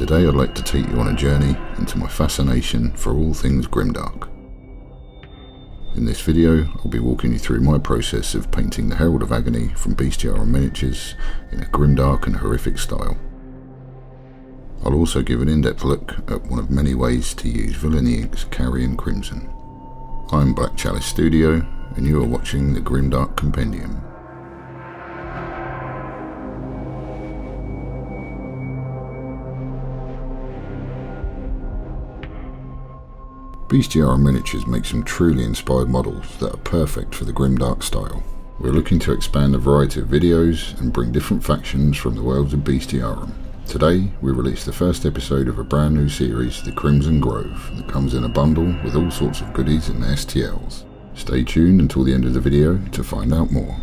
Today I'd like to take you on a journey into my fascination for all things grimdark. In this video I'll be walking you through my process of painting the Herald of Agony from Bestiarum Miniatures in a grimdark and horrific style. I'll also give an in-depth look at one of many ways to use Villainy Ink's Carrion Crimson. I'm Black Chalice Studio and you are watching the Grimdark Compendium. Bestiarum Miniatures make some truly inspired models that are perfect for the grimdark style. We're looking to expand a variety of videos and bring different factions from the worlds of Bestiarum. Today we release the first episode of a brand new series, The Crimson Grove, that comes in a bundle with all sorts of goodies and STLs. Stay tuned until the end of the video to find out more.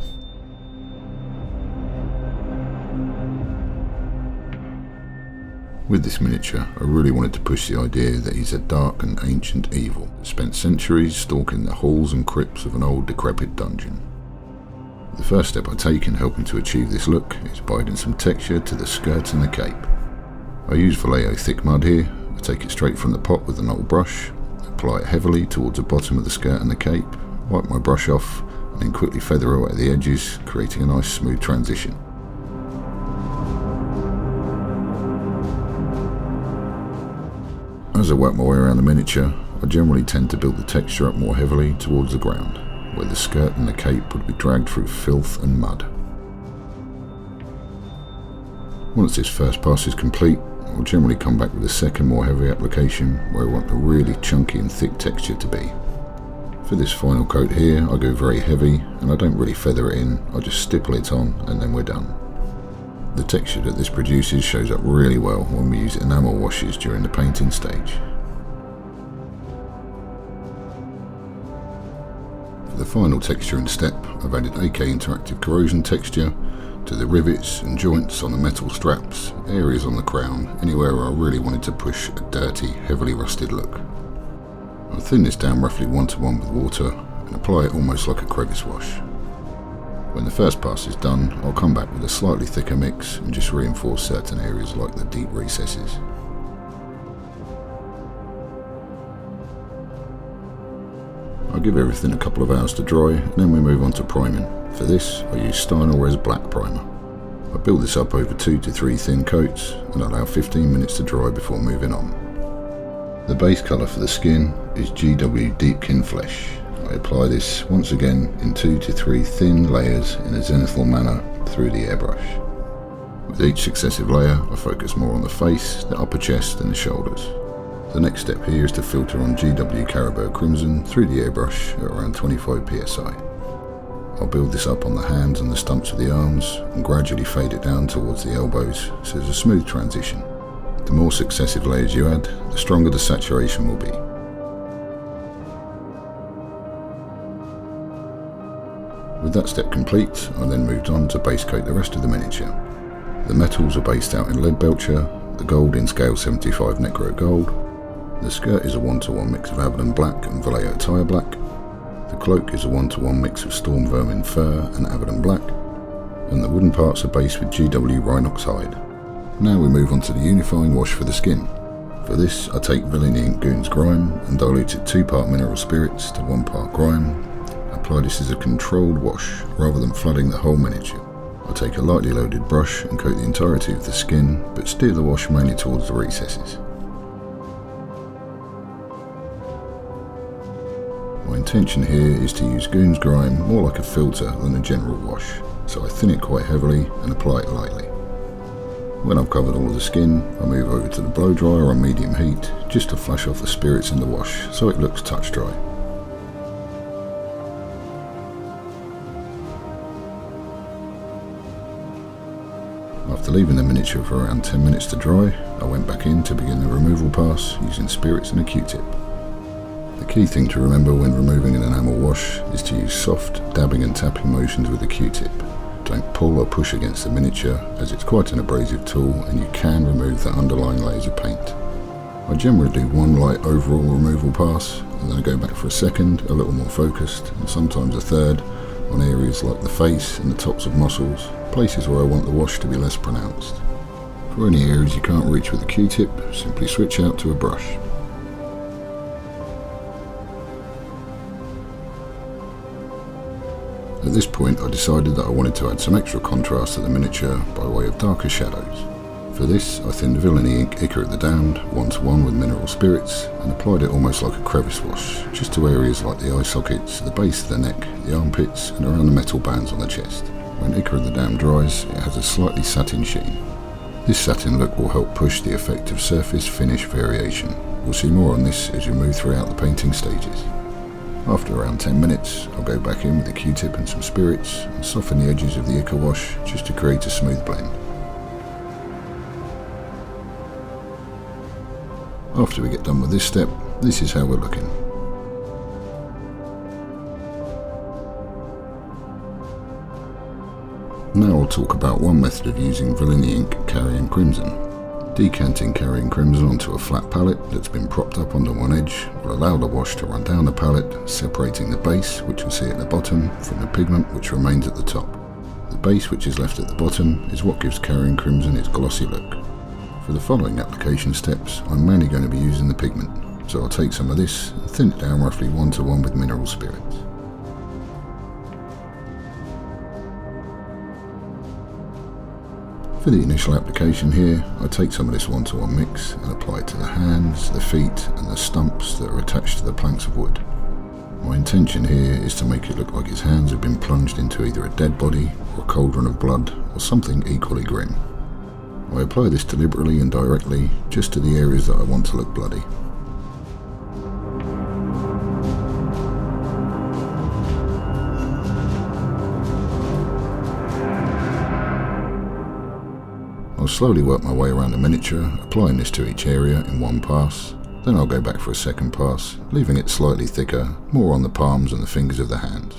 With this miniature, I really wanted to push the idea that he's a dark and ancient evil that spent centuries stalking the halls and crypts of an old decrepit dungeon. The first step I take in helping to achieve this look is by adding some texture to the skirt and the cape. I use Vallejo thick mud here. I take it straight from the pot with an old brush, apply it heavily towards the bottom of the skirt and the cape, wipe my brush off, and then quickly feather away the edges, creating a nice smooth transition. As I work my way around the miniature, I generally tend to build the texture up more heavily towards the ground, where the skirt and the cape would be dragged through filth and mud. Once this first pass is complete, I'll generally come back with a second more heavy application where I want the really chunky and thick texture to be. For this final coat here, I go very heavy and I don't really feather it in, I just stipple it on and then we're done. The texture that this produces shows up really well when we use enamel washes during the painting stage. For the final texturing step, I've added AK interactive corrosion texture to the rivets and joints on the metal straps, areas on the crown, anywhere where I really wanted to push a dirty, heavily rusted look. I'll thin this down roughly 1:1 with water and apply it almost like a crevice wash. When the first pass is done, I'll come back with a slightly thicker mix and just reinforce certain areas like the deep recesses. I'll give everything a couple of hours to dry and then we move on to priming. For this, I use Steinel Res Black Primer. I build this up over 2 to 3 thin coats and allow 15 minutes to dry before moving on. The base colour for the skin is GW Deepkin Flesh. I apply this once again in 2 to 3 thin layers in a zenithal manner through the airbrush. With each successive layer I focus more on the face, the upper chest and the shoulders. The next step here is to filter on GW Caribou Crimson through the airbrush at around 25 psi. I'll build this up on the hands and the stumps of the arms and gradually fade it down towards the elbows so there's a smooth transition. The more successive layers you add, the stronger the saturation will be. With that step complete, I then moved on to base coat the rest of the miniature. The metals are based out in lead belcher, the gold in scale 75 Necro Gold. The skirt is a 1:1 mix of Abaddon Black and Vallejo Tire Black. The cloak is a 1:1 mix of Storm Vermin Fur and Abaddon Black. And the wooden parts are based with GW Rhinox Hide. Now we move on to the unifying wash for the skin. For this, I take Villainy Ink Goon's Grime and dilute it 2 part mineral spirits to 1 part grime. Apply this as a controlled wash rather than flooding the whole miniature. I take a lightly loaded brush and coat the entirety of the skin, but steer the wash mainly towards the recesses. My intention here is to use Goon's Grime more like a filter than a general wash, so I thin it quite heavily and apply it lightly. When I've covered all of the skin, I move over to the blow dryer on medium heat just to flush off the spirits in the wash so it looks touch dry. After leaving the miniature for around 10 minutes to dry, I went back in to begin the removal pass using spirits and a Q-tip. The key thing to remember when removing an enamel wash is to use soft dabbing and tapping motions with the Q-tip. Don't pull or push against the miniature as it's quite an abrasive tool and you can remove the underlying layers of paint. I generally do one light overall removal pass and then I go back for a second, a little more focused, and sometimes a third on areas like the face and the tops of muscles, places where I want the wash to be less pronounced. For any areas you can't reach with a Q-tip, simply switch out to a brush. At this point I decided that I wanted to add some extra contrast to the miniature by way of darker shadows. For this I thinned Villainy Ink Ichor of the Damned 1:1 with mineral spirits and applied it almost like a crevice wash, just to areas like the eye sockets, the base of the neck, the armpits and around the metal bands on the chest. When Ichor of the Damned dries, it has a slightly satin sheen. This satin look will help push the effect of surface finish variation. We'll see more on this as we move throughout the painting stages. After around 10 minutes, I'll go back in with a Q-tip and some spirits and soften the edges of the Ichor wash just to create a smooth blend. After we get done with this step, this is how we're looking. Now I'll talk about one method of using Villainy Ink Carrying Crimson. Decanting Carrying Crimson onto a flat palette that's been propped up onto one edge will allow the wash to run down the palette, separating the base, which you'll see at the bottom, from the pigment which remains at the top. The base which is left at the bottom is what gives Carrying Crimson its glossy look. For the following application steps, I'm mainly going to be using the pigment, so I'll take some of this and thin it down roughly 1:1 with mineral spirits. For the initial application here, I take some of this 1:1 mix and apply it to the hands, the feet and the stumps that are attached to the planks of wood. My intention here is to make it look like his hands have been plunged into either a dead body or a cauldron of blood or something equally grim. I apply this deliberately and directly just to the areas that I want to look bloody. I'll slowly work my way around the miniature, applying this to each area in one pass, then I'll go back for a second pass, leaving it slightly thicker, more on the palms and the fingers of the hands.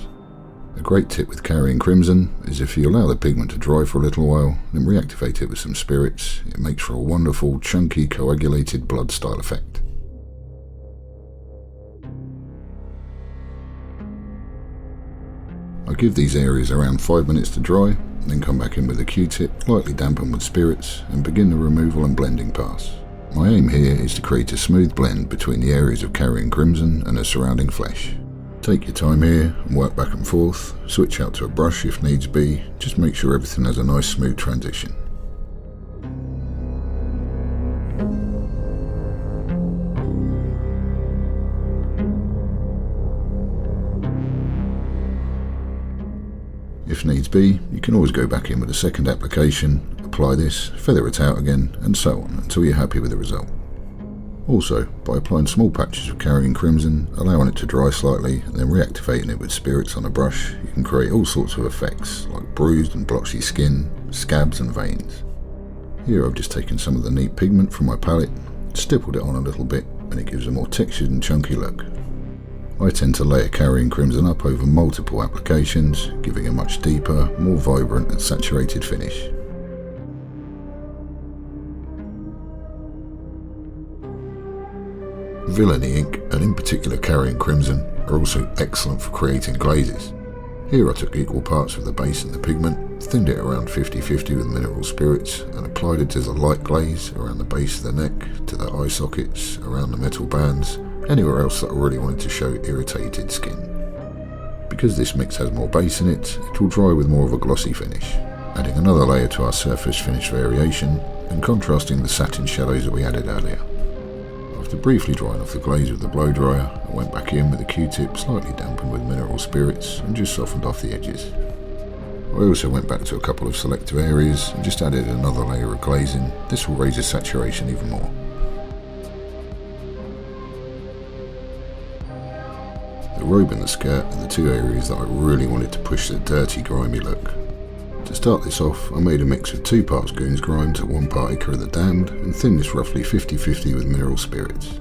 A great tip with Carrying Crimson is if you allow the pigment to dry for a little while, then reactivate it with some spirits, it makes for a wonderful, chunky, coagulated blood style effect. I give these areas around 5 minutes to dry, then come back in with a Q-tip, lightly dampen with spirits, and begin the removal and blending pass. My aim here is to create a smooth blend between the areas of Carrying Crimson and the surrounding flesh. Take your time here and work back and forth, switch out to a brush if needs be, just make sure everything has a nice smooth transition. If needs be, you can always go back in with a second application, apply this, feather it out again, and so on until you're happy with the result. Also, by applying small patches of Carrying Crimson, allowing it to dry slightly, and then reactivating it with spirits on a brush, you can create all sorts of effects, like bruised and blotchy skin, scabs and veins. Here I've just taken some of the neat pigment from my palette, stippled it on a little bit, and it gives a more textured and chunky look. I tend to layer Carrying Crimson up over multiple applications, giving a much deeper, more vibrant and saturated finish. Villainy Ink, and in particular Carrying Crimson, are also excellent for creating glazes. Here I took equal parts of the base and the pigment, thinned it around 50-50 with mineral spirits, and applied it as a light glaze around the base of the neck, to the eye sockets, around the metal bands, anywhere else that I really wanted to show irritated skin. Because this mix has more base in it, it will dry with more of a glossy finish, adding another layer to our surface finish variation, and contrasting the satin shadows that we added earlier. After briefly drying off the glaze with the blow dryer, I went back in with a Q-tip slightly dampened with mineral spirits and just softened off the edges. I also went back to a couple of selective areas and just added another layer of glazing. This will raise the saturation even more. The robe and the skirt are the two areas that I really wanted to push the dirty, grimy look. To start this off, I made a mix of 2 parts Goon's Grime to 1 part Ichor of the Damned, and thinned this roughly 50-50 with mineral spirits.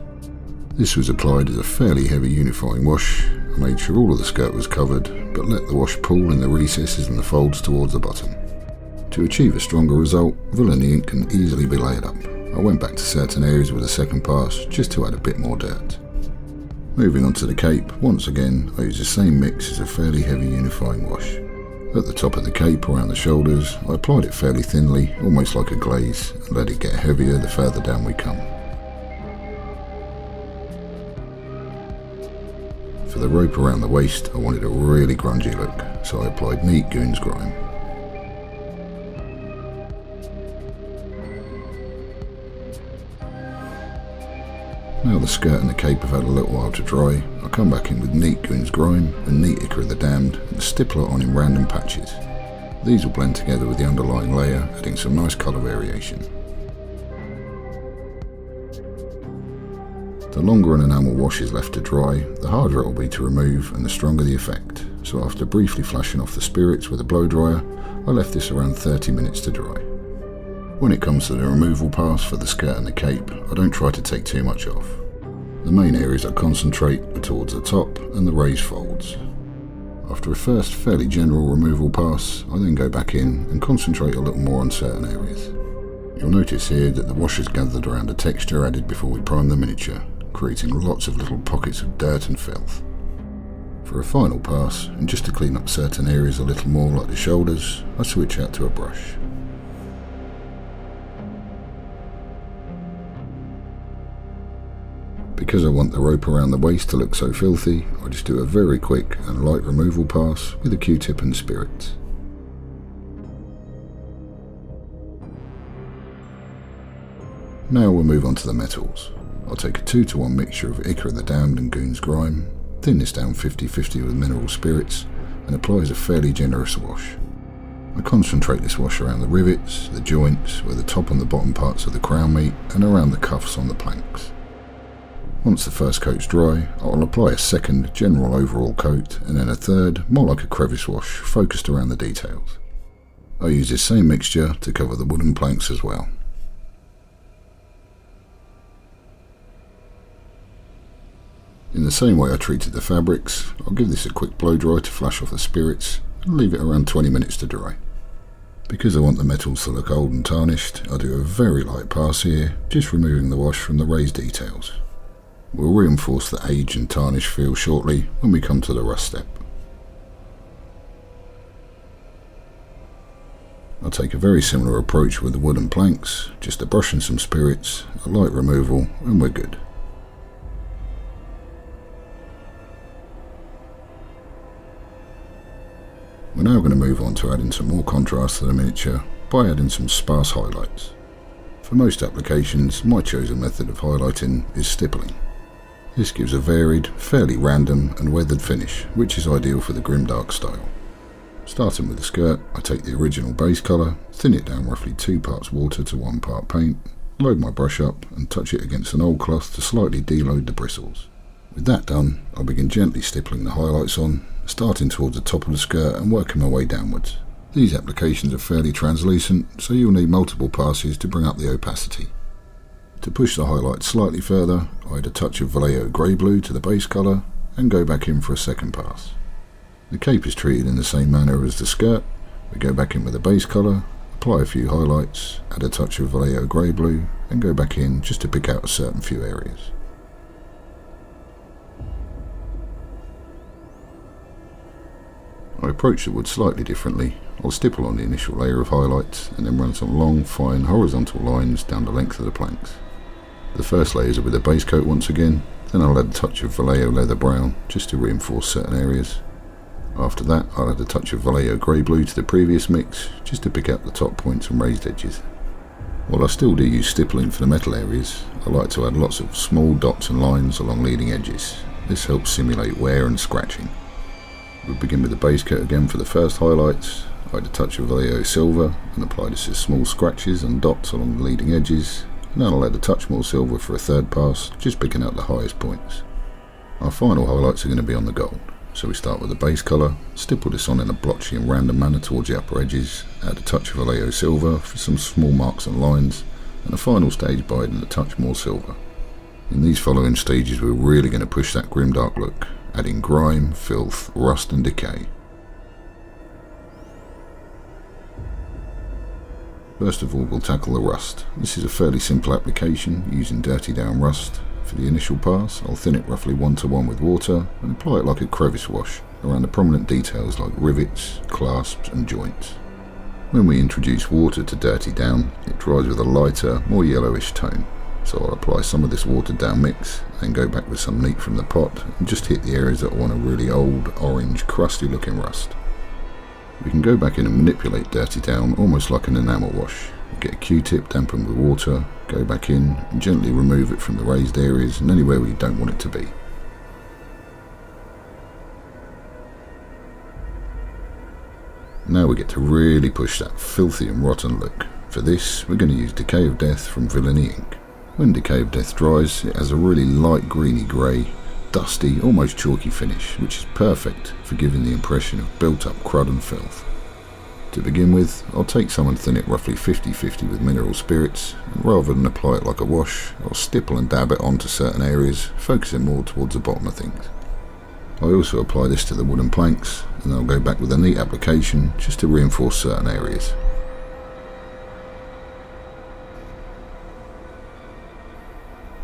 This was applied as a fairly heavy unifying wash. I made sure all of the skirt was covered, but let the wash pool in the recesses and the folds towards the bottom. To achieve a stronger result, Villainy Ink can easily be layered up. I went back to certain areas with a second pass, just to add a bit more dirt. Moving on to the cape, once again I used the same mix as a fairly heavy unifying wash. At the top of the cape around the shoulders, I applied it fairly thinly, almost like a glaze, and let it get heavier the further down we come. For the rope around the waist, I wanted a really grungy look, so I applied neat goon's grime. Now the skirt and the cape have had a little while to dry, I come back in with neat goon's grime and neat Ichor of the Damned and stipple it on in random patches. These will blend together with the underlying layer, adding some nice colour variation. The longer an enamel wash is left to dry, the harder it will be to remove and the stronger the effect, so after briefly flashing off the spirits with a blow dryer, I left this around 30 minutes to dry. When it comes to the removal pass for the skirt and the cape, I don't try to take too much off. The main areas I concentrate are towards the top and the raised folds. After a first fairly general removal pass, I then go back in and concentrate a little more on certain areas. You'll notice here that the wash is gathered around the texture added before we prime the miniature, creating lots of little pockets of dirt and filth. For a final pass, and just to clean up certain areas a little more like the shoulders, I switch out to a brush. Because I want the rope around the waist to look so filthy, I just do a very quick and light removal pass with a Q-tip and spirits. Now we'll move on to the metals. I'll take a 2-to-1 mixture of Ichor of the Damned and goon's grime, thin this down 50-50 with mineral spirits, and apply as a fairly generous wash. I concentrate this wash around the rivets, the joints, where the top and the bottom parts of the crown meet, and around the cuffs on the planks. Once the first coat's dry, I'll apply a second general overall coat, and then a third, more like a crevice wash, focused around the details. I use this same mixture to cover the wooden planks as well. In the same way I treated the fabrics, I'll give this a quick blow dry to flash off the spirits and leave it around 20 minutes to dry. Because I want the metals to look old and tarnished, I do a very light pass here, just removing the wash from the raised details. We'll reinforce the age and tarnish feel shortly when we come to the rust step. I'll take a very similar approach with the wooden planks, just a brush and some spirits, a light removal, and we're good. We're now going to move on to adding some more contrast to the miniature by adding some sparse highlights. For most applications, my chosen method of highlighting is stippling. This gives a varied, fairly random and weathered finish, which is ideal for the Grimdark style. Starting with the skirt, I take the original base colour, thin it down roughly 2 parts water to 1 part paint, load my brush up and touch it against an old cloth to slightly deload the bristles. With that done, I'll begin gently stippling the highlights on, starting towards the top of the skirt and working my way downwards. These applications are fairly translucent, so you'll need multiple passes to bring up the opacity. To push the highlights slightly further, I add a touch of Vallejo grey blue to the base colour and go back in for a second pass. The cape is treated in the same manner as the skirt. We go back in with the base colour, apply a few highlights, add a touch of Vallejo grey blue and go back in just to pick out a certain few areas. I approach the wood slightly differently. I'll stipple on the initial layer of highlights and then run some long, fine horizontal lines down the length of the planks. The first layers are with the base coat once again, then I'll add a touch of Vallejo leather brown just to reinforce certain areas. After that I'll add a touch of Vallejo grey blue to the previous mix just to pick out the top points and raised edges. While I still do use stippling for the metal areas, I like to add lots of small dots and lines along leading edges. This helps simulate wear and scratching. We'll begin with the base coat again for the first highlights. I add a touch of Vallejo silver and apply this as small scratches and dots along the leading edges, and then I'll add a touch more silver for a third pass, just picking out the highest points. Our final highlights are going to be on the gold, so we start with the base colour, stipple this on in a blotchy and random manner towards the upper edges, add a touch of Vallejo silver for some small marks and lines, and a final stage by adding a touch more silver. In these following stages we're really going to push that grimdark look, adding grime, filth, rust and decay. First of all we'll tackle the rust. This is a fairly simple application using dirty down rust. For the initial pass I'll thin it roughly 1-to-1 with water and apply it like a crevice wash, around the prominent details like rivets, clasps and joints. When we introduce water to Dirty Down, it dries with a lighter, more yellowish tone, so I'll apply some of this watered down mix, then go back with some neat from the pot and just hit the areas that want a really old, orange, crusty looking rust. We can go back in and manipulate Dirty Down almost like an enamel wash. Get a Q-tip dampened with water, go back in and gently remove it from the raised areas and anywhere we don't want it to be. Now we get to really push that filthy and rotten look. For this, we're going to use Decay of Death from Villainy Ink. When Decay of Death dries, it has a really light greeny grey, dusty, almost chalky finish, which is perfect for giving the impression of built up crud and filth. To begin with, I'll take some and thin it roughly 50-50 with mineral spirits, and rather than apply it like a wash, I'll stipple and dab it onto certain areas, focusing more towards the bottom of things. I also apply this to the wooden planks, and I'll go back with a neat application just to reinforce certain areas.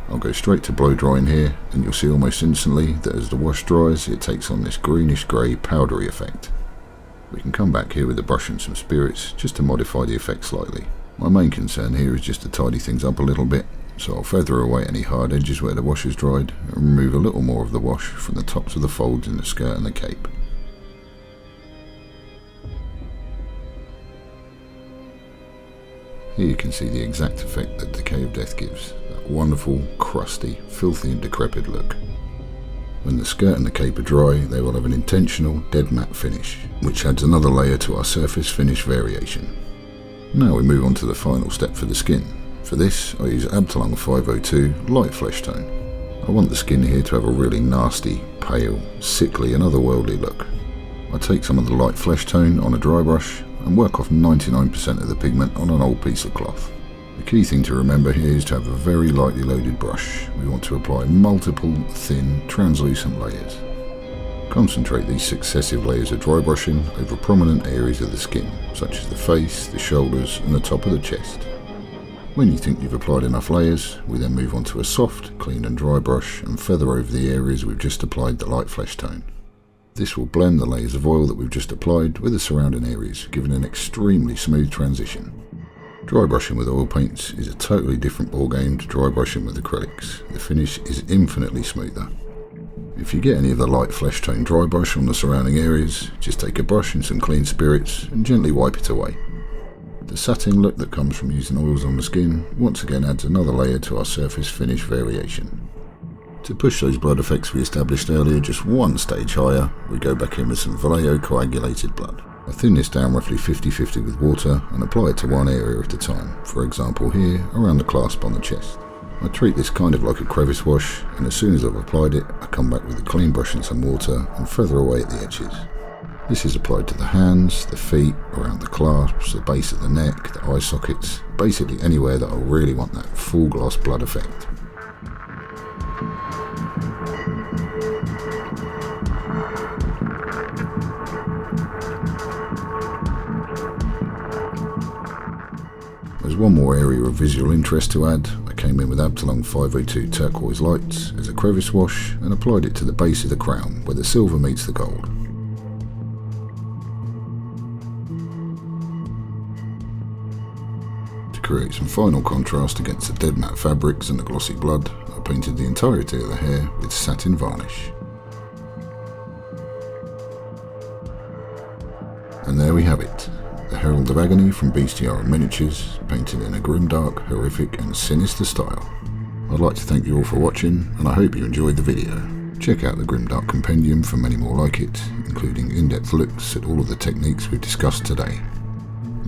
I'll go straight to blow drying here, and you'll see almost instantly that as the wash dries it takes on this greenish grey powdery effect. We can come back here with a brush and some spirits just to modify the effect slightly. My main concern here is just to tidy things up a little bit, so I'll feather away any hard edges where the wash is dried and remove a little more of the wash from the tops of the folds in the skirt and the cape. Here you can see the exact effect that Decay of Death gives, that wonderful, crusty, filthy and decrepit look. When the skirt and the cape are dry, they will have an intentional dead matte finish, which adds another layer to our surface finish variation. Now we move on to the final step for the skin. For this, I use Abtalung 502 light flesh tone. I want the skin here to have a really nasty, pale, sickly and otherworldly look. I take some of the light flesh tone on a dry brush and work off 99% of the pigment on an old piece of cloth. The key thing to remember here is to have a very lightly loaded brush. We want to apply multiple, thin, translucent layers. Concentrate these successive layers of dry brushing over prominent areas of the skin, such as the face, the shoulders and the top of the chest. When you think you've applied enough layers, we then move on to a soft, clean and dry brush and feather over the areas we've just applied the light flesh tone. This will blend the layers of oil that we've just applied with the surrounding areas, giving an extremely smooth transition. Dry brushing with oil paints is a totally different ballgame to dry brushing with acrylics. The finish is infinitely smoother. If you get any of the light flesh tone dry brush on the surrounding areas, just take a brush and some clean spirits and gently wipe it away. The satin look that comes from using oils on the skin once again adds another layer to our surface finish variation. To push those blood effects we established earlier just one stage higher, we go back in with some Vallejo coagulated blood. I thin this down roughly 50-50 with water and apply it to one area at a time, for example here around the clasp on the chest. I treat this kind of like a crevice wash, and as soon as I've applied it I come back with a clean brush and some water and feather away at the edges. This is applied to the hands, the feet, around the clasps, the base of the neck, the eye sockets, basically anywhere that I really want that full gloss blood effect. There's one more area of visual interest to add. I came in with Abtalung 502 turquoise lights as a crevice wash and applied it to the base of the crown where the silver meets the gold. To create some final contrast against the dead matte fabrics and the glossy blood, I painted the entirety of the hair with satin varnish. And there we have it. The Herald of Agony from Bestiarum Miniatures, painted in a grimdark, horrific and sinister style. I'd like to thank you all for watching, and I hope you enjoyed the video. Check out the Grimdark Compendium for many more like it, including in-depth looks at all of the techniques we've discussed today.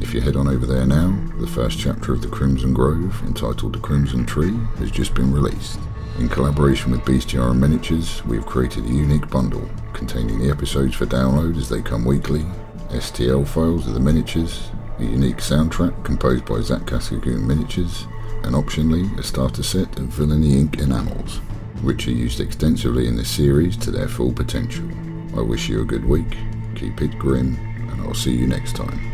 If you head on over there now, the first chapter of the Crimson Grove, entitled The Crimson Tree, has just been released. In collaboration with Bestiarum Miniatures, we have created a unique bundle, containing the episodes for download as they come weekly, STL files of the miniatures, a unique soundtrack composed by Zach Cascagoon Miniatures, and optionally a starter set of Villainy Ink enamels, which are used extensively in this series to their full potential. I wish you a good week, keep it grim, and I'll see you next time.